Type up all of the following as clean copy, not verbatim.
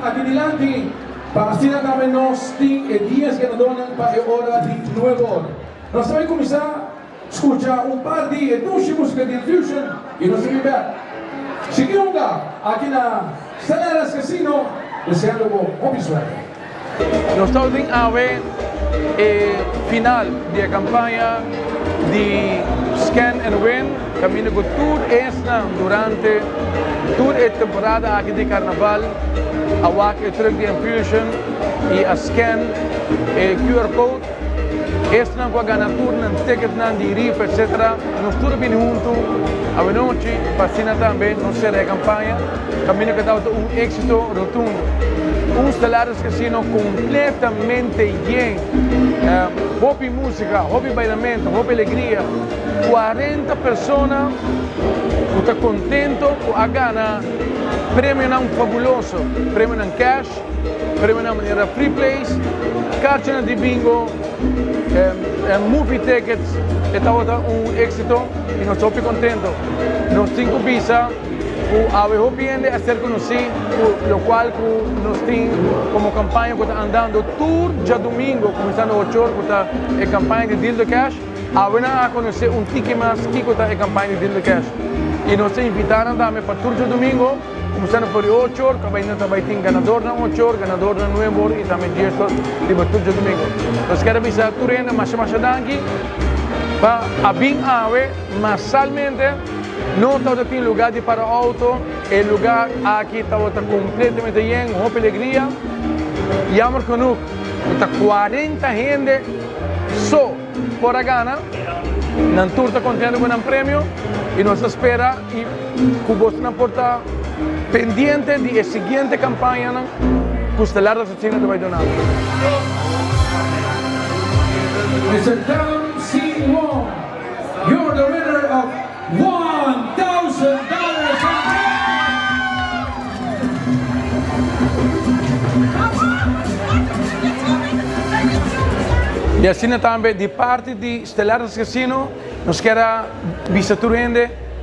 adelante para así también nos tiene 10 ganadores para hora de nuevo. Nós vamos começar a escutar par de música de Fusion e nós vamos ver. Seguimos aqui na Stellaris Casino, deseando bom suerte. Nós estamos em AVE final da campanha de Scan and Win, caminho com tudo esta durante toda a temporada aqui de Carnaval, a WAC e Truck de Infusion e a Scan e QR Code. Este não vai ganhar tudo, não ticket, não de rifa, etc. Nós tudo bem junto, a noite, vacina também, não será a campanha, caminho que está êxito rotundo. Stellaris Casino completamente lleno, hobby música, hobby bailamento, hobby alegria, 40 pessoas estão contentes a ganhar prêmio não fabuloso, prêmio não cash, prêmio não maneira free plays, cartas de bingo, movie tickets, está êxito e nós estamos contentes. Nós temos visa a ver a ser conhecido, o qual nós temos como campanha que está andando tour já domingo, começando 8 horas, que está a campanha de Deal the Cash, a conhecer ticket mais que está a campanha de Deal the Cash. E nós te invitamos também para tour já domingo, começando por 8 horas, que também tem ganador na 8 horas, ganador na 9 horas e também 10 horas de tour já domingo. Nós queremos avisar a Turena, mas danke, para a bem ave, mas somente não está em lugar de para auto, o lugar aqui está completamente lleno, com alegria. Jammer genoeg, está 40 gente só por a gana, não tour está contente com o prêmio e nós espera e que você não porta pendiente de seguinte campanha que o Stellaris Casino vai donar. Mr. Down C. Wong, you're the winner of $1,000. E assim também, de parte de Stellaris Casino, nós queremos visitar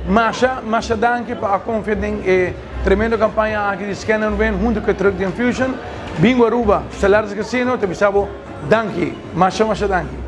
Masha danke para a confiança e tremenda campanha aqui de Scan and Win, junto com o Truck de Infusion. Bingo Aruba, Stellaris Casino, te bisabo danke, Masha danke.